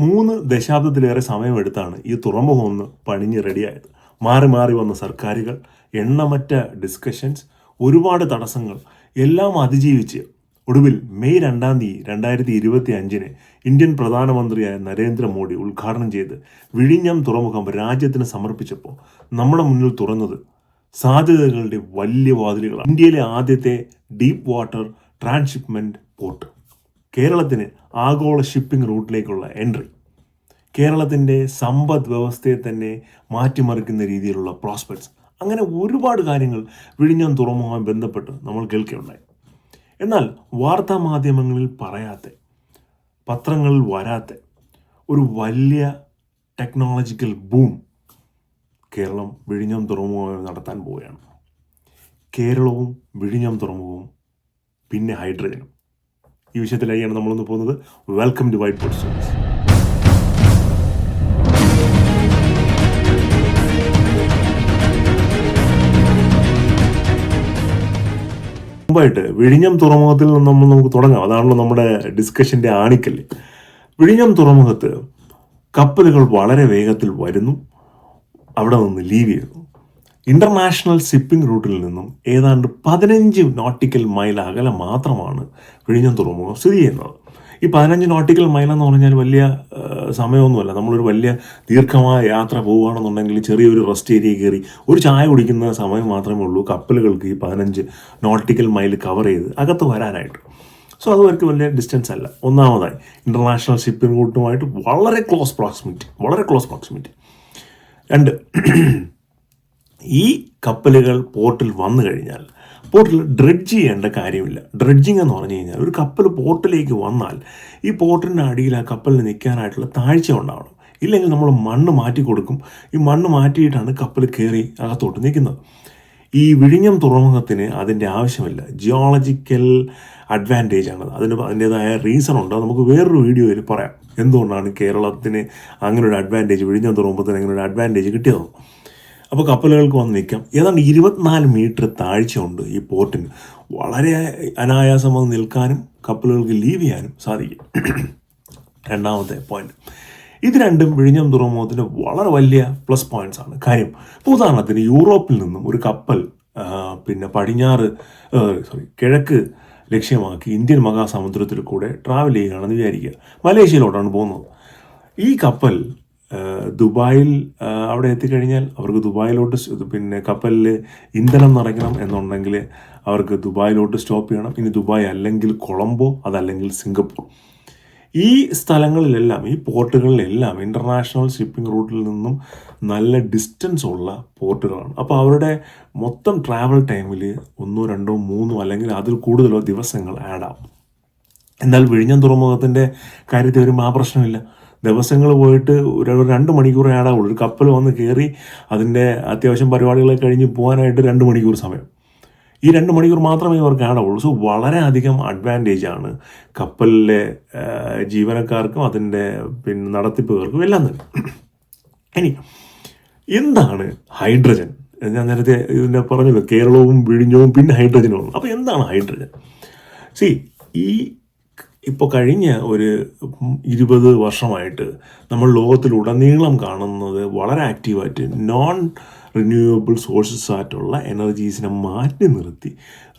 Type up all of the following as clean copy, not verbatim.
3 ദശാബ്ദത്തിലേറെ സമയമെടുത്താണ് ഈ തുറമുഖം ഒന്ന് പണിഞ്ഞ് റെഡിയായത്. മാറി മാറി വന്ന സർക്കാരുകൾ, എണ്ണമറ്റ ഡിസ്കഷൻസ്, ഒരുപാട് തടസ്സങ്ങൾ എല്ലാം അതിജീവിച്ച് ഒടുവിൽ മെയ് 2 2025 ഇന്ത്യൻ പ്രധാനമന്ത്രിയായ നരേന്ദ്രമോദി ഉദ്ഘാടനം ചെയ്ത് വിഴിഞ്ഞം തുറമുഖം രാജ്യത്തിന് സമർപ്പിച്ചപ്പോൾ നമ്മുടെ മുന്നിൽ തുറന്നത് സാധ്യതകളുടെ വലിയ വാതിലുകളാണ്. ഇന്ത്യയിലെ ആദ്യത്തെ ഡീപ്പ് വാട്ടർ ട്രാൻസ്ഷിപ്മെൻറ്റ് പോർട്ട്, കേരളത്തിന് ആഗോള ഷിപ്പിംഗ് റൂട്ടിലേക്കുള്ള എൻട്രി, കേരളത്തിൻ്റെ സമ്പദ് വ്യവസ്ഥയെ തന്നെ മാറ്റിമറിക്കുന്ന രീതിയിലുള്ള പ്രോസ്പെക്ട്സ്, അങ്ങനെ ഒരുപാട് കാര്യങ്ങൾ വിഴിഞ്ഞം തുറമുഖവുമായി ബന്ധപ്പെട്ട് നമ്മൾ കേൾക്കുകയുണ്ടായി. എന്നാൽ വാർത്താ മാധ്യമങ്ങളിൽ പറയാത്ത, പത്രങ്ങളിൽ വരാത്ത ഒരു വലിയ ടെക്നോളജിക്കൽ ബൂം കേരളം വിഴിഞ്ഞം തുറമുഖം നടത്താൻ പോവുകയാണ്. കേരളവും വിഴിഞ്ഞം തുറമുഖവും പിന്നെ ഹൈഡ്രജനും. ഈ വിഷയത്തിലേക്കാണ് നമ്മളൊന്ന് പോകുന്നത്. Welcome to white board stories. മുമ്പായിട്ട് വിഴിഞ്ഞം തുറമുഖത്തിൽ നിന്ന് നമുക്ക് തുടങ്ങാം. അതാണല്ലോ നമ്മുടെ ഡിസ്കഷൻ്റെ ആണിക്കല്ല്. വിഴിഞ്ഞം തുറമുഖത്ത് കപ്പലുകൾ വളരെ വേഗത്തിൽ വരുന്നു, അവിടെ നിന്ന് ലീവ് ചെയ്യുന്നു. ഇൻ്റർനാഷണൽ ഷിപ്പിംഗ് റൂട്ടിൽ നിന്നും ഏതാണ്ട് 15 നോട്ടിക്കൽ മൈൽ അകലെ മാത്രമാണ് വിഴിഞ്ഞം തുറമുഖം സ്ഥിതി ചെയ്യുന്നത്. ഈ 15 നോട്ടിക്കൽ മൈൽ എന്ന് പറഞ്ഞാൽ വലിയ സമയമൊന്നുമല്ല. നമ്മളൊരു വലിയ ദീർഘമായ യാത്ര പോവുകയാണെന്നുണ്ടെങ്കിൽ ചെറിയൊരു റെസ്റ്റ് ഏരിയ കയറി ഒരു ചായ കുടിക്കുന്ന സമയം മാത്രമേ ഉള്ളൂ കപ്പലുകൾക്ക് ഈ 15 നോട്ടിക്കൽ മൈൽ കവർ ചെയ്ത് അകത്ത് വരാനായിട്ട്. സോ അത് അവർക്ക് വലിയ ഡിസ്റ്റൻസ് അല്ല. ഒന്നാമതായി ഇൻ്റർനാഷണൽ ഷിപ്പിംഗ് റൂട്ടുമായിട്ട് വളരെ ക്ലോസ് പ്രോക്സിമിറ്റി. 2, ഈ കപ്പലുകൾ പോർട്ടിൽ വന്നു കഴിഞ്ഞാൽ പോർട്ടിൽ ഡ്രെഡ്ജ് ചെയ്യേണ്ട കാര്യമില്ല. ഡ്രെഡ്ജിങ് എന്ന് പറഞ്ഞു കഴിഞ്ഞാൽ ഒരു കപ്പൽ പോർട്ടിലേക്ക് വന്നാൽ ഈ പോർട്ടിൻ്റെ അടിയിൽ ആ കപ്പലിന് നിൽക്കാനായിട്ടുള്ള താഴ്ച ഉണ്ടാവണം. ഇല്ലെങ്കിൽ നമ്മൾ മണ്ണ് മാറ്റി കൊടുക്കും. ഈ മണ്ണ് മാറ്റിയിട്ടാണ് കപ്പൽ കയറി അകത്തോട്ട് നിൽക്കുന്നത്. ഈ വിഴിഞ്ഞം തുറമുഖത്തിന് അതിൻ്റെ ആവശ്യമില്ല. ജിയോളജിക്കൽ അഡ്വാൻറ്റേജ് ആണ്. അതിൻ്റേതായ റീസൺ ഉണ്ട്. നമുക്ക് വേറൊരു വീഡിയോയിൽ പറയാം എന്തുകൊണ്ടാണ് കേരളത്തിന് അങ്ങനെ ഒരു അഡ്വാൻറ്റേജ്, വിഴിഞ്ഞം തുറമുഖത്തിന് അങ്ങനെ ഒരു അഡ്വാൻറ്റേജ് കിട്ടിയത്. അപ്പോൾ കപ്പലുകൾക്ക് വന്ന് നിൽക്കാം. ഏതാണ്ട് 24 മീറ്റർ താഴ്ചയുണ്ട് ഈ പോർട്ടിന്. വളരെ അനായാസം വന്ന് നിൽക്കാനും കപ്പലുകൾക്ക് ലീവ് ചെയ്യാനും സാധിക്കും. രണ്ടാമത്തെ പോയിന്റ്, ഇത് രണ്ടും വിഴിഞ്ഞം തുറമുഖത്തിൻ്റെ വളരെ വലിയ പ്ലസ് പോയിന്റ്സ് ആണ്. കാര്യം, ഇപ്പോൾ ഉദാഹരണത്തിന് യൂറോപ്പിൽ നിന്നും ഒരു കപ്പൽ കിഴക്ക് ലക്ഷ്യമാക്കി ഇന്ത്യൻ മഹാസമുദ്രത്തിൽ കൂടെ ട്രാവൽ ചെയ്യുകയാണെന്ന് വിചാരിക്കുക. മലേഷ്യയിലോട്ടാണ് പോകുന്നത്. ഈ കപ്പൽ ദുബായിൽ അവിടെ എത്തിക്കഴിഞ്ഞാൽ അവർക്ക് ദുബായിലോട്ട് കപ്പലിൽ ഇന്ധനം നിറയ്ക്കണം എന്നുണ്ടെങ്കിൽ അവർക്ക് ദുബായിലോട്ട് സ്റ്റോപ്പ് ചെയ്യണം. ഇനി ദുബായ് അല്ലെങ്കിൽ കൊളംബോ, അതല്ലെങ്കിൽ സിംഗപ്പൂർ. ഈ സ്ഥലങ്ങളിലെല്ലാം, ഈ പോർട്ടുകളിലെല്ലാം ഇൻ്റർനാഷണൽ ഷിപ്പിംഗ് റൂട്ടിൽ നിന്നും നല്ല ഡിസ്റ്റൻസ് ഉള്ള പോർട്ടുകളാണ്. അപ്പോൾ അവരുടെ മൊത്തം ട്രാവൽ ടൈമിൽ 1, 2, 3 അല്ലെങ്കിൽ അതിൽ കൂടുതലോ ദിവസങ്ങൾ ആഡാവും. എന്നാൽ വിഴിഞ്ഞം തുറമുഖത്തിൻ്റെ കാര്യത്തിൽ വരുമ്പോൾ ആ പ്രശ്നമില്ല. ദിവസങ്ങൾ പോയിട്ട് ഒരു 2 മണിക്കൂർ ആടാവുള്ളൂ. ഒരു കപ്പൽ വന്ന് കയറി അതിൻ്റെ അത്യാവശ്യം പരിപാടികളൊക്കെ കഴിഞ്ഞ് പോകാനായിട്ട് 2 മണിക്കൂർ സമയം. ഈ 2 മണിക്കൂർ മാത്രമേ അവർക്ക് ആടാവുള്ളൂ. സോ വളരെ അധികം അഡ്വാൻറ്റേജ് ആണ് കപ്പലിലെ ജീവനക്കാർക്കും അതിൻ്റെ നടത്തിപ്പുകാർക്കും എല്ലാം തന്നെ. ഇനി എന്താണ് ഹൈഡ്രജൻ? ഞാൻ നേരത്തെ ഇതിനെ പറഞ്ഞല്ലോ, കേരളവും വിഴിഞ്ഞവും പിന്നെ ഹൈഡ്രജനും. അപ്പോൾ എന്താണ് ഹൈഡ്രജൻ? ഇപ്പോൾ കഴിഞ്ഞ ഒരു 20 വർഷമായിട്ട് നമ്മൾ ലോകത്തിലുടനീളം കാണുന്നത് വളരെ ആക്റ്റീവായിട്ട് നോൺ റിന്യൂവബിൾ സോഴ്സസ് ആയിട്ടുള്ള എനർജീസിനെ മാറ്റി നിർത്തി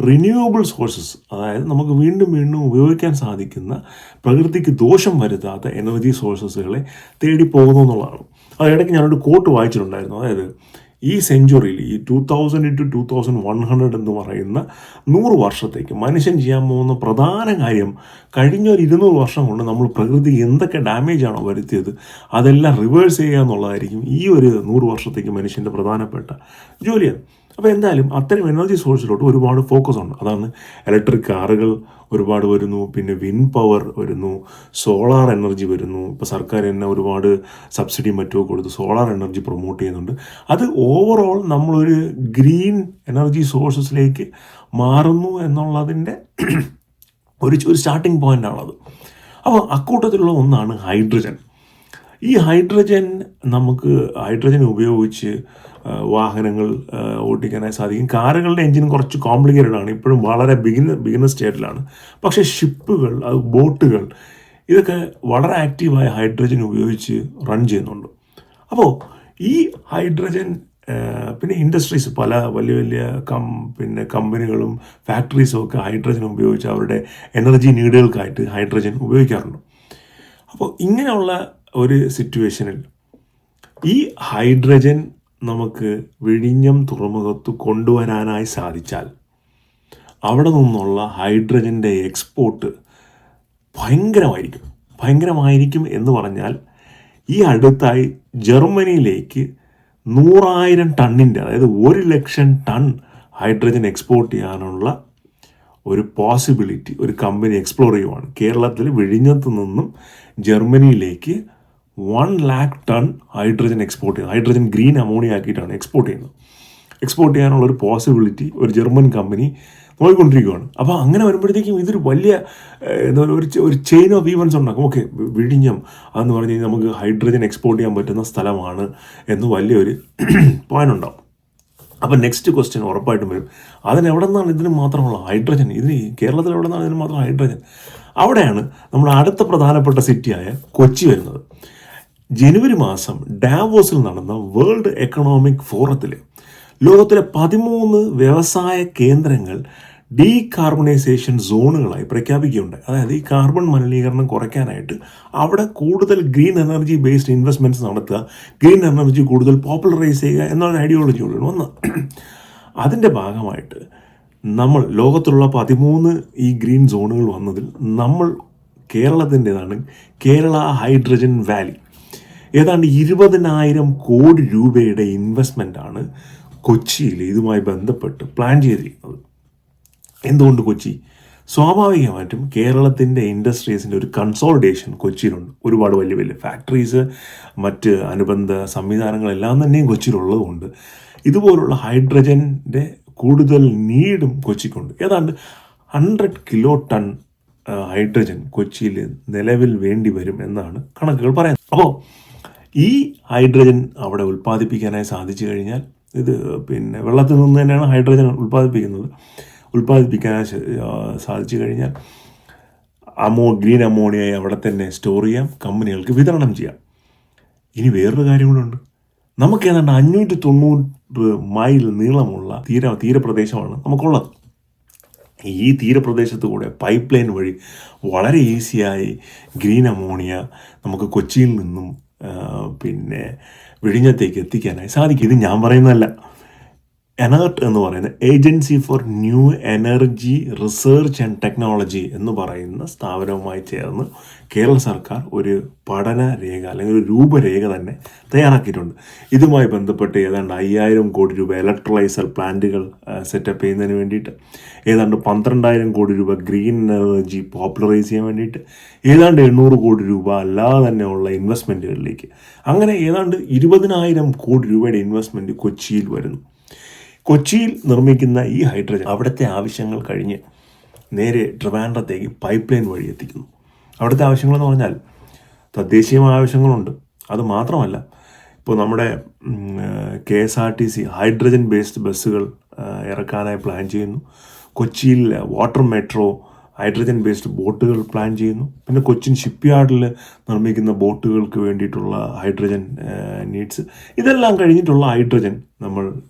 റിന്യൂവബിൾ സോഴ്സസ്, അതായത് നമുക്ക് വീണ്ടും വീണ്ടും ഉപയോഗിക്കാൻ സാധിക്കുന്ന, പ്രകൃതിക്ക് ദോഷം വരുത്താത്ത എനർജി സോഴ്സസുകളെ തേടി പോകുന്നു എന്നുള്ളതാണ്. അതിടയ്ക്ക് ഞാനൊരു കോട്ട് വായിച്ചിട്ടുണ്ടായിരുന്നു. അതായത് ഈ സെഞ്ച്വറിയിൽ, ഈ 2000 to 2100 എന്ന് പറയുന്ന 100 വർഷത്തേക്ക് മനുഷ്യൻ ചെയ്യാൻ പോകുന്ന പ്രധാന കാര്യം, കഴിഞ്ഞൊരു 200 വർഷം കൊണ്ട് നമ്മൾ പ്രകൃതി എന്തൊക്കെ ഡാമേജാണോ വരുത്തിയത് അതെല്ലാം റിവേഴ്സ് ചെയ്യുക എന്നുള്ളതായിരിക്കും ഈ ഒരു 100 വർഷത്തേക്ക് മനുഷ്യൻ്റെ പ്രധാനപ്പെട്ട ജോലിയാണ്. അപ്പോൾ എന്തായാലും അത്തരം എനർജി സോഴ്സിലോട്ട് ഒരുപാട് ഫോക്കസ് ഉണ്ട്. അതാണ് ഇലക്ട്രിക് കാറുകൾ ഒരുപാട് വരുന്നു, പിന്നെ വിൻഡ് പവർ വരുന്നു, സോളാർ എനർജി വരുന്നു. ഇപ്പോൾ സർക്കാർ തന്നെ ഒരുപാട് സബ്സിഡി മറ്റും കൊടുത്ത് സോളാർ എനർജി പ്രൊമോട്ട് ചെയ്യുന്നുണ്ട്. അത് ഓവറോൾ നമ്മളൊരു ഗ്രീൻ എനർജി സോഴ്സസിലേക്ക് മാറുന്നു എന്നുള്ളതിൻ്റെ ഒരു സ്റ്റാർട്ടിങ് പോയിൻ്റാണത്. അപ്പോൾ അക്കൂട്ടത്തിലുള്ള ഒന്നാണ് ഹൈഡ്രജൻ. ഈ ഹൈഡ്രജൻ ഉപയോഗിച്ച് വാഹനങ്ങൾ ഓടിക്കാനായി സാധിക്കും. കാറുകളുടെ എൻജിൻ കുറച്ച് കോംപ്ലിക്കേറ്റഡ് ആണ്, ഇപ്പോഴും വളരെ ബിഗിനർ സ്റ്റേറ്റിലാണ്. പക്ഷേ ഷിപ്പുകൾ, ബോട്ടുകൾ, ഇതൊക്കെ വളരെ ആക്റ്റീവായ ഹൈഡ്രജൻ ഉപയോഗിച്ച് റൺ ചെയ്യുന്നുണ്ട്. അപ്പോൾ ഈ ഹൈഡ്രജൻ പിന്നെ ഇൻഡസ്ട്രീസ് പല വലിയ വലിയ കമ്പനികളും ഫാക്ടറീസും ഒക്കെ ഹൈഡ്രജൻ ഉപയോഗിച്ച് അവരുടെ എനർജി നീഡുകൾക്കായിട്ട് ഹൈഡ്രജൻ ഉപയോഗിക്കാറുണ്ട്. അപ്പോൾ ഇങ്ങനെയുള്ള ഒരു സിറ്റുവേഷനിൽ ഈ ഹൈഡ്രജൻ നമുക്ക് വിഴിഞ്ഞം തുറമുഖത്ത് കൊണ്ടുവരാനായി സാധിച്ചാൽ അവിടെ നിന്നുള്ള ഹൈഡ്രജൻ്റെ എക്സ്പോർട്ട് ഭയങ്കരമായിരിക്കും എന്ന് പറഞ്ഞാൽ ഈ അടുത്തായി ജർമ്മനിയിലേക്ക് 100,000 ടണ്ണിൻ്റെ, അതായത് 1,00,000 ടൺ ഹൈഡ്രജൻ എക്സ്പോർട്ട് ചെയ്യാനുള്ള ഒരു പോസിബിലിറ്റി ഒരു കമ്പനി എക്സ്പ്ലോർ ചെയ്യുവാണ്. കേരളത്തിൽ വിഴിഞ്ഞത്ത് നിന്നും ജർമ്മനിയിലേക്ക് 1,00,000 ടൺ ഹൈഡ്രജൻ എക്സ്പോർട്ട് ചെയ്യുന്നത്, ഹൈഡ്രജൻ ഗ്രീൻ അമോണിയ ആക്കിയിട്ടാണ് എക്സ്പോർട്ട് ചെയ്യാനുള്ള ഒരു പോസിബിലിറ്റി ഒരു ജർമ്മൻ കമ്പനി നോക്കിക്കൊണ്ടിരിക്കുകയാണ്. അപ്പോൾ അങ്ങനെ വരുമ്പോഴത്തേക്കും ഇതൊരു വലിയ എന്താ പറയുക, ഒരു ചെയിൻ ഓഫ് ഈവൻസ് ഉണ്ടാക്കും. ഓക്കെ, വിഴിഞ്ഞം അതെന്ന് പറഞ്ഞു കഴിഞ്ഞാൽ നമുക്ക് ഹൈഡ്രജൻ എക്സ്പോർട്ട് ചെയ്യാൻ പറ്റുന്ന സ്ഥലമാണ് എന്ന് വലിയൊരു പോയിന്റ് ഉണ്ടാവും. അപ്പം നെക്സ്റ്റ് ക്വസ്റ്റ്യൻ ഉറപ്പായിട്ടും വരും, എവിടെ നിന്നാണ് ഇതിന് മാത്രമുള്ള ഹൈഡ്രജൻ, കേരളത്തിൽ എവിടെ നിന്നാണ് ഇതിന് മാത്രം ഹൈഡ്രജൻ? അവിടെയാണ് നമ്മുടെ അടുത്ത പ്രധാനപ്പെട്ട സിറ്റിയായ കൊച്ചി വരുന്നത്. ജനുവരി മാസം ഡാവോസിൽ നടന്ന വേൾഡ് എക്കണോമിക് ഫോറത്തിൽ ലോകത്തിലെ 13 വ്യവസായ കേന്ദ്രങ്ങൾ ഡീകാർബണൈസേഷൻ സോണുകളായി പ്രഖ്യാപിക്കുകയുണ്ടായി. അതായത് ഈ കാർബൺ മലിനീകരണം കുറയ്ക്കാനായിട്ട് അവിടെ കൂടുതൽ ഗ്രീൻ എനർജി ബേസ്ഡ് ഇൻവെസ്റ്റ്മെൻറ്റ്സ് നടത്തുക, ഗ്രീൻ എനർജി കൂടുതൽ പോപ്പുലറൈസ് ചെയ്യുക എന്നുള്ള ഐഡിയോളജിയോടാണ് വന്നത്. അതിൻ്റെ ഭാഗമായിട്ട് നമ്മൾ ലോകത്തിലുള്ള 13 ഈ ഗ്രീൻ സോണുകൾ വന്നതിൽ നമ്മൾ കേരളത്തിൻ്റെതാണ് കേരള ഹൈഡ്രജൻ വാലി. ഏതാണ്ട് 20,000 കോടി രൂപയുടെ ഇൻവെസ്റ്റ്മെൻറ്റാണ് കൊച്ചിയിൽ ഇതുമായി ബന്ധപ്പെട്ട് പ്ലാൻ ചെയ്തിരിക്കുന്നത്. എന്തുകൊണ്ട് കൊച്ചി? സ്വാഭാവികമായിട്ടും കേരളത്തിൻ്റെ ഇൻഡസ്ട്രീസിൻ്റെ ഒരു കൺസോളിഡേഷൻ കൊച്ചിയിലുണ്ട്. ഒരുപാട് വലിയ വലിയ ഫാക്ടറീസ്, മറ്റ് അനുബന്ധ സംവിധാനങ്ങളെല്ലാം തന്നെയും കൊച്ചിയിലുള്ളതുകൊണ്ട് ഇതുപോലുള്ള ഹൈഡ്രജൻ്റെ കൂടുതൽ നീഡും കൊച്ചിക്കുണ്ട്. ഏതാണ്ട് 100 കിലോ ടൺ ഹൈഡ്രജൻ കൊച്ചിയിൽ നിലവിൽ വേണ്ടി വരും എന്നാണ് കണക്കുകൾ പറയുന്നത്. അപ്പോൾ ഈ ഹൈഡ്രജൻ അവിടെ ഉൽപ്പാദിപ്പിക്കാനായി സാധിച്ചു കഴിഞ്ഞാൽ, ഇത് വെള്ളത്തിൽ നിന്ന് തന്നെയാണ് ഹൈഡ്രജൻ ഉൽപ്പാദിപ്പിക്കാനായി സാധിച്ചു കഴിഞ്ഞാൽ ഗ്രീൻ അമോണിയയെ അവിടെ തന്നെ സ്റ്റോർ ചെയ്യാം, കമ്പനികൾക്ക് വിതരണം ചെയ്യാം. ഇനി വേറൊരു കാര്യം കൂടെ ഉണ്ട്. നമുക്ക് ഏതാണ്ട് 590 മൈൽ നീളമുള്ള തീരപ്രദേശമാണ് നമുക്കുള്ളത്. ഈ തീരപ്രദേശത്ത് കൂടെ പൈപ്പ് ലൈൻ വഴി വളരെ ഈസിയായി ഗ്രീൻ അമോണിയ നമുക്ക് കൊച്ചിയിൽ നിന്നും വിഴിഞ്ഞത്തേക്ക് എത്തിക്കാനായി സാധിക്കും. ഇത് ഞാൻ പറയുന്നതല്ല, എനർട്ട് എന്ന് പറയുന്ന agency for new energy research and technology എന്ന് പറയുന്ന സ്ഥാപനവുമായി ചേർന്ന് കേരള സർക്കാർ ഒരു പഠന രേഖ അല്ലെങ്കിൽ ഒരു രൂപരേഖ തന്നെ തയ്യാറാക്കിയിട്ടുണ്ട്. ഇതുമായി ബന്ധപ്പെട്ട് ഏതാണ്ട് 5,000 കോടി രൂപ ഇലക്ട്രോലൈസർ പ്ലാന്റുകൾ സെറ്റപ്പ് ചെയ്യുന്നതിന് വേണ്ടിയിട്ട്, ഏതാണ്ട് 12,000 കോടി രൂപ ഗ്രീൻ എനർജി പോപ്പുലറൈസ് ചെയ്യാൻ വേണ്ടിയിട്ട്, ഏതാണ്ട് 800 കോടി രൂപ അല്ലാതെ തന്നെയുള്ള ഇൻവെസ്റ്റ്മെൻറ്റുകളിലേക്ക്, അങ്ങനെ ഏതാണ്ട് 20,000 കോടി രൂപയുടെ ഇൻവെസ്റ്റ്മെൻറ്റ് കൊച്ചിയിൽ വരുന്നു. കൊച്ചിയിൽ നിർമ്മിക്കുന്ന ഈ ഹൈഡ്രജൻ അവിടുത്തെ ആവശ്യങ്ങൾ കഴിഞ്ഞ് നേരെ ട്രിവാൻഡ്രത്തേക്ക് പൈപ്പ് ലൈൻ വഴി എത്തിക്കുന്നു. അവിടുത്തെ ആവശ്യങ്ങളെന്ന് പറഞ്ഞാൽ തദ്ദേശീയമായ ആവശ്യങ്ങളുണ്ട്. അത് മാത്രമല്ല, ഇപ്പോൾ നമ്മുടെ KSRTC ഹൈഡ്രജൻ ബേസ്ഡ് ബസ്സുകൾ ഇറക്കാനായി പ്ലാൻ ചെയ്യുന്നു. കൊച്ചിയിൽ വാട്ടർ മെട്രോ ഹൈഡ്രജൻ ബേസ്ഡ് ബോട്ടുകൾ പ്ലാൻ ചെയ്യുന്നു. പിന്നെ കൊച്ചിൻ ഷിപ്പ്യാർഡിൽ നിർമ്മിക്കുന്ന ബോട്ടുകൾക്ക് വേണ്ടിയിട്ടുള്ള ഹൈഡ്രജൻ നീഡ്സ്, ഇതെല്ലാം കഴിഞ്ഞിട്ടുള്ള ഹൈഡ്രജൻ നമ്മൾ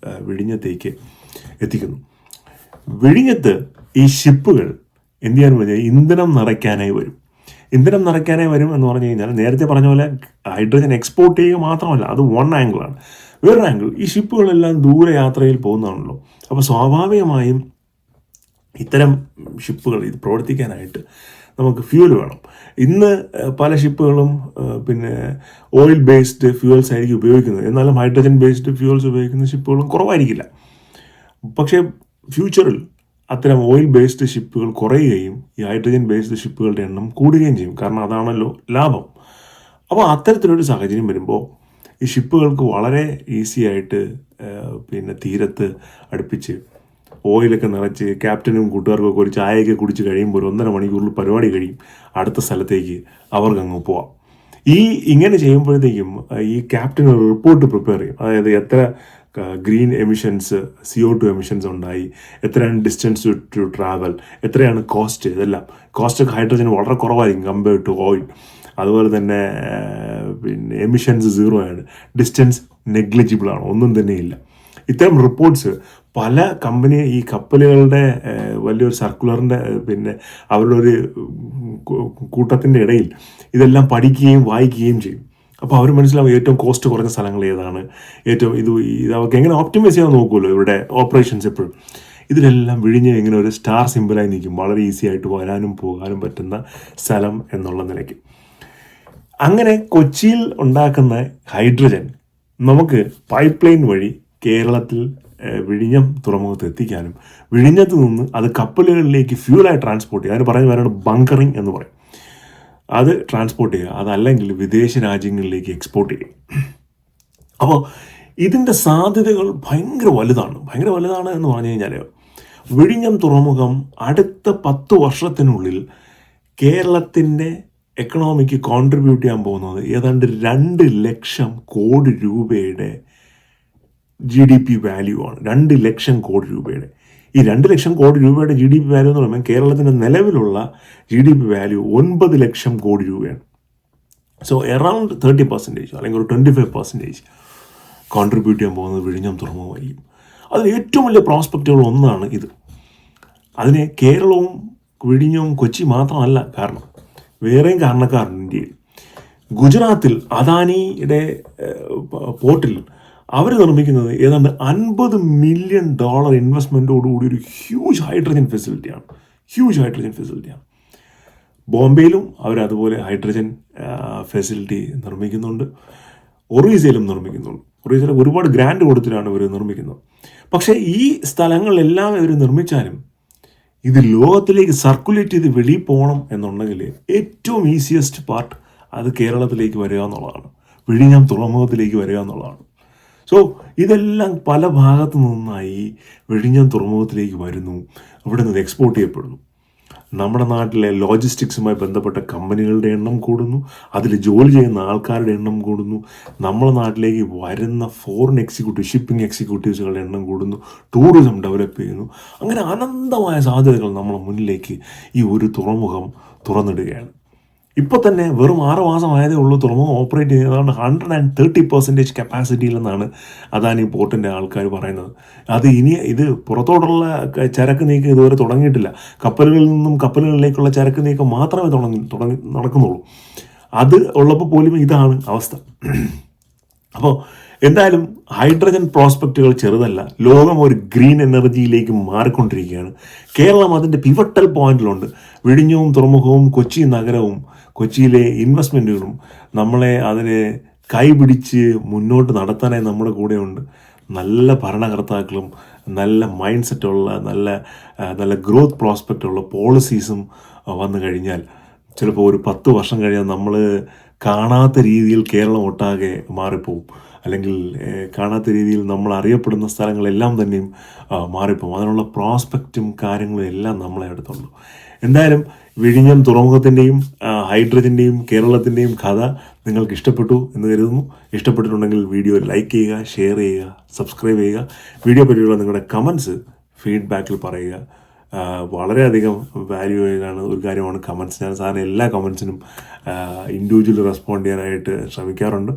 വിഴിഞ്ഞത്തേക്ക് എത്തിക്കുന്നു. വിഴിഞ്ഞത്ത് ഈ ഷിപ്പുകൾ എന്ത് ചെയ്യാൻ പറഞ്ഞാൽ ഇന്ധനം നിറയ്ക്കാനായി വരും എന്ന് പറഞ്ഞു കഴിഞ്ഞാൽ, നേരത്തെ പറഞ്ഞ പോലെ ഹൈഡ്രജൻ എക്സ്പോർട്ട് ചെയ്യുക മാത്രമല്ല, അത് വൺ ആംഗിളാണ്. വേറൊരു ആംഗിൾ, ഈ ഷിപ്പുകളെല്ലാം ദൂരയാത്രയിൽ പോകുന്നതാണല്ലോ. അപ്പോൾ സ്വാഭാവികമായും ഇത്തരം ഷിപ്പുകൾ ഇത് പ്രവർത്തിക്കാനായിട്ട് നമുക്ക് ഫ്യൂൽ വേണം. ഇന്ന് പല ഷിപ്പുകളും ഓയിൽ ബേസ്ഡ് ഫ്യൂവൽസ് ആയിരിക്കും ഉപയോഗിക്കുന്നത്. എന്നാലും ഹൈഡ്രജൻ ബേസ്ഡ് ഫ്യൂവൽസ് ഉപയോഗിക്കുന്ന ഷിപ്പുകളും കുറവായിരിക്കില്ല. പക്ഷേ ഫ്യൂച്ചറിൽ അത്തരം ഓയിൽ ബേസ്ഡ് ഷിപ്പുകൾ കുറയുകയും ഈ ഹൈഡ്രജൻ ബേസ്ഡ് ഷിപ്പുകളുടെ എണ്ണം കൂടുകയും ചെയ്യും. കാരണം അതാണല്ലോ ലാഭം. അപ്പോൾ അത്തരത്തിലൊരു സാഹചര്യം വരുമ്പോൾ ഈ ഷിപ്പുകൾക്ക് വളരെ ഈസി ആയിട്ട് തീരത്ത് അടുപ്പിച്ച് ഓയിലൊക്കെ നിറച്ച് ക്യാപ്റ്റനും കൂട്ടുകാർക്കൊക്കെ ഒരു ചായയൊക്കെ കുടിച്ച് കഴിയുമ്പോൾ 1.5 മണിക്കൂറിൽ പരിപാടി കഴിയും. അടുത്ത സ്ഥലത്തേക്ക് അവർക്കങ്ങ് പോവാം. ഇങ്ങനെ ചെയ്യുമ്പോഴത്തേക്കും ഈ ക്യാപ്റ്റൻ ഒരു റിപ്പോർട്ട് പ്രിപ്പയർ ചെയ്യും. അതായത് എത്ര ഗ്രീൻ എമിഷൻസ്, CO2 എമിഷൻസ് ഉണ്ടായി, എത്രയാണ് ഡിസ്റ്റൻസ് ടു ട്രാവൽ, എത്രയാണ് കോസ്റ്റ്, ഇതെല്ലാം. കോസ്റ്റൊക്കെ ഹൈഡ്രജന് വളരെ കുറവായിരിക്കും കമ്പയർഡ് ടു ഓയിൽ. അതുപോലെ തന്നെ പിന്നെ എമിഷൻസ് 0 ആണ്, ഡിസ്റ്റൻസ് നെഗ്ലിജിബിൾ ആണ്, ഒന്നും തന്നെ ഇല്ല. ഇത്തരം റിപ്പോർട്ട്സ് പല കമ്പനി ഈ കപ്പലുകളുടെ വലിയൊരു സർക്കുലറിൻ്റെ പിന്നെ അവരുടെ ഒരു കൂട്ടത്തിൻ്റെ ഇടയിൽ ഇതെല്ലാം പഠിക്കുകയും വായിക്കുകയും ചെയ്യും. അപ്പോൾ അവർ മനസ്സിലാവും ഏറ്റവും കോസ്റ്റ് കുറഞ്ഞ സ്ഥലങ്ങൾ ഏതാണ്, ഏറ്റവും ഇത് അവർക്ക് എങ്ങനെ ഓപ്റ്റിമൈസ് ചെയ്യാൻ നോക്കുമല്ലോ ഇവരുടെ ഓപ്പറേഷൻസ് എപ്പോഴും. ഇതിലെല്ലാം വിഴിഞ്ഞ് ഇങ്ങനെ ഒരു സ്റ്റാർ സിമ്പിളായി നിൽക്കും, വളരെ ഈസി ആയിട്ട് വരാനും പോകാനും പറ്റുന്ന സ്ഥലം എന്നുള്ള നിലയ്ക്ക്. അങ്ങനെ കൊച്ചിയിൽ ഉണ്ടാക്കുന്ന ഹൈഡ്രജൻ നമുക്ക് പൈപ്പ് ലൈൻ വഴി കേരളത്തിൽ വിഴിഞ്ഞം തുറമുഖത്ത് എത്തിക്കാനും വിഴിഞ്ഞത്ത് നിന്ന് അത് കപ്പലുകളിലേക്ക് ഫ്യൂലായി ട്രാൻസ്പോർട്ട് ചെയ്യുക, അതിന് പറയുന്ന പേരാണ് ബങ്കറിങ് എന്ന് പറയും. അത് ട്രാൻസ്പോർട്ട് ചെയ്യുക, അതല്ലെങ്കിൽ വിദേശ രാജ്യങ്ങളിലേക്ക് എക്സ്പോർട്ട് ചെയ്യുക. അപ്പോൾ ഇതിൻ്റെ സാധ്യതകൾ ഭയങ്കര വലുതാണ് എന്ന് പറഞ്ഞു കഴിഞ്ഞാൽ വിഴിഞ്ഞം തുറമുഖം അടുത്ത 10 വർഷത്തിനുള്ളിൽ കേരളത്തിൻ്റെ എക്കണോമിക്ക് കോൺട്രിബ്യൂട്ട് ചെയ്യാൻ പോകുന്നത് ഏതാണ്ട് 2 ലക്ഷം കോടി രൂപയുടെ GDP വാല്യൂ ആണ്. 2 ലക്ഷം കോടി രൂപയുടെ. ഈ 2 ലക്ഷം കോടി രൂപയുടെ GDP വാല്യൂ എന്ന് പറയുമ്പോൾ കേരളത്തിൻ്റെ നിലവിലുള്ള GDP വാല്യൂ 9 ലക്ഷം കോടി രൂപയാണ്. സോ എറൗണ്ട് 30% അല്ലെങ്കിൽ ഒരു 25% കോൺട്രിബ്യൂട്ട് ചെയ്യാൻ പോകുന്നത് വിഴിഞ്ഞം തുറമുഖമായിരിക്കും. അതിൽ ഏറ്റവും വലിയ പ്രോസ്പെക്റ്റുകൾ ഒന്നാണ് ഇത്. അതിന് കേരളവും വിഴിഞ്ഞവും കൊച്ചി മാത്രമല്ല കാരണം, വേറെയും കാരണക്കാരുണ്ട് ഇന്ത്യയിൽ. ഗുജറാത്തിൽ അദാനിയുടെ പോർട്ടിൽ അവർ നിർമ്മിക്കുന്നത് ഏതാണ്ട് $50 മില്യൺ ഇൻവെസ്റ്റ്മെൻറ്റോടുകൂടി ഒരു ഹ്യൂജ് ഹൈഡ്രജൻ ഫെസിലിറ്റിയാണ്. ബോംബെയിലും അവരതുപോലെ ഹൈഡ്രജൻ ഫെസിലിറ്റി നിർമ്മിക്കുന്നുണ്ട്, ഒറീസയിലും നിർമ്മിക്കുന്നുണ്ട്. ഒറീസയിൽ ഒരുപാട് ഗ്രാൻഡ് കൊടുത്തിട്ടാണ് ഇവർ നിർമ്മിക്കുന്നത്. പക്ഷേ ഈ സ്ഥലങ്ങളെല്ലാം ഇവർ നിർമ്മിച്ചാലും ഇത് ലോകത്തിലേക്ക് സർക്കുലേറ്റ് ചെയ്ത് വെളിയിൽ പോകണം എന്നുണ്ടെങ്കിൽ ഏറ്റവും ഈസിയസ്റ്റ് പാർട്ട് അത് കേരളത്തിലേക്ക് വരിക എന്നുള്ളതാണ്, വിഴിഞ്ഞം തുറമുഖത്തിലേക്ക് വരിക എന്നുള്ളതാണ്. സോ ഇതെല്ലാം പല ഭാഗത്തു നിന്നായി വിഴിഞ്ഞം തുറമുഖത്തിലേക്ക് വരുന്നു, ഇവിടെ നിന്ന് എക്സ്പോർട്ട് ചെയ്യപ്പെടുന്നു. നമ്മുടെ നാട്ടിലെ ലോജിസ്റ്റിക്സുമായി ബന്ധപ്പെട്ട കമ്പനികളുടെ എണ്ണം കൂടുന്നു, അതിൽ ജോലി ചെയ്യുന്ന ആൾക്കാരുടെ എണ്ണം കൂടുന്നു, നമ്മുടെ നാട്ടിലേക്ക് വരുന്ന ഫോറിൻ ഷിപ്പിംഗ് എക്സിക്യൂട്ടീവ്സുകളുടെ എണ്ണം കൂടുന്നു, ടൂറിസം ഡെവലപ്പ് ചെയ്യുന്നു. അങ്ങനെ അനന്തമായ സാധ്യതകൾ നമ്മുടെ മുന്നിലേക്ക് ഈ ഒരു തുറമുഖം തുറന്നിടുകയാണ്. ഇപ്പോൾ തന്നെ വെറും 6 മാസമായതേ ഉള്ളൂ തുറമുഖം ഓപ്പറേറ്റ് ചെയ്യുന്നതാണ്. 130% കപ്പാസിറ്റിയിലെന്നാണ് അദാനി പോർട്ടിൻ്റെ ആൾക്കാർ പറയുന്നത്. അത് ഇത് പുറത്തോട്ടുള്ള ചരക്ക് നീക്കം ഇതുവരെ തുടങ്ങിയിട്ടില്ല. കപ്പലുകളിൽ നിന്നും കപ്പലുകളിലേക്കുള്ള ചരക്ക് നീക്കം മാത്രമേ നടക്കുന്നുള്ളൂ. അത് ഉള്ളപ്പോൾ പോലും ഇതാണ് അവസ്ഥ. അപ്പോൾ എന്തായാലും ഹൈഡ്രജൻ പ്രോസ്പെക്റ്റുകൾ ചെറുതല്ല. ലോകം ഒരു ഗ്രീൻ എനർജിയിലേക്ക് മാറിക്കൊണ്ടിരിക്കുകയാണ്. കേരളം അതിൻ്റെ പിവട്ടൽ പോയിന്റിലുണ്ട്. വിഴിഞ്ഞവും തുറമുഖവും കൊച്ചി നഗരവും കൊച്ചിയിലെ ഇൻവെസ്റ്റ്മെൻറ്റുകളും നമ്മളെ അതിനെ കൈപിടിച്ച് മുന്നോട്ട് നടത്താനായി നമ്മുടെ കൂടെയുണ്ട്. നല്ല ഭരണകർത്താക്കളും നല്ല മൈൻഡ് സെറ്റുള്ള നല്ല ഗ്രോത്ത് പ്രോസ്പെക്റ്റുള്ള പോളിസീസും വന്നു കഴിഞ്ഞാൽ ചിലപ്പോൾ ഒരു 10 വർഷം കഴിഞ്ഞാൽ നമ്മൾ കാണാത്ത രീതിയിൽ കേരളം ഒട്ടാകെ മാറിപ്പോവും. അല്ലെങ്കിൽ കാണാത്ത രീതിയിൽ നമ്മൾ അറിയപ്പെടുന്ന സ്ഥലങ്ങളെല്ലാം തന്നെയും മാറിപ്പോവും. അതിനുള്ള പ്രോസ്പെക്റ്റും കാര്യങ്ങളും എല്ലാം നമ്മളെ അടുത്തുള്ളൂ. എന്തായാലും വിഴിഞ്ഞം തുറമുഖത്തിൻ്റെയും ഹൈഡ്രജൻ്റെയും കേരളത്തിൻ്റെയും കഥ നിങ്ങൾക്ക് ഇഷ്ടപ്പെട്ടു എന്ന് കരുതുന്നു. ഇഷ്ടപ്പെട്ടിട്ടുണ്ടെങ്കിൽ വീഡിയോ ലൈക്ക് ചെയ്യുക, ഷെയർ ചെയ്യുക, സബ്സ്ക്രൈബ് ചെയ്യുക. വീഡിയോ പറ്റിയുള്ള നിങ്ങളുടെ കമൻസ് ഫീഡ്ബാക്കിൽ പറയുക. വളരെയധികം വാല്യൂ ചെയ്യുന്ന ഒരു കാര്യമാണ് കമൻസ്. ഞാൻ സാറിന് എല്ലാ കമൻസിനും ഇൻഡിവിജ്വലി റെസ്പോണ്ട് ചെയ്യാനായിട്ട് ശ്രമിക്കാറുണ്ട്.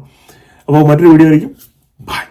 അപ്പോൾ മറ്റൊരു വീഡിയോ ആയിരിക്കും. ബൈ.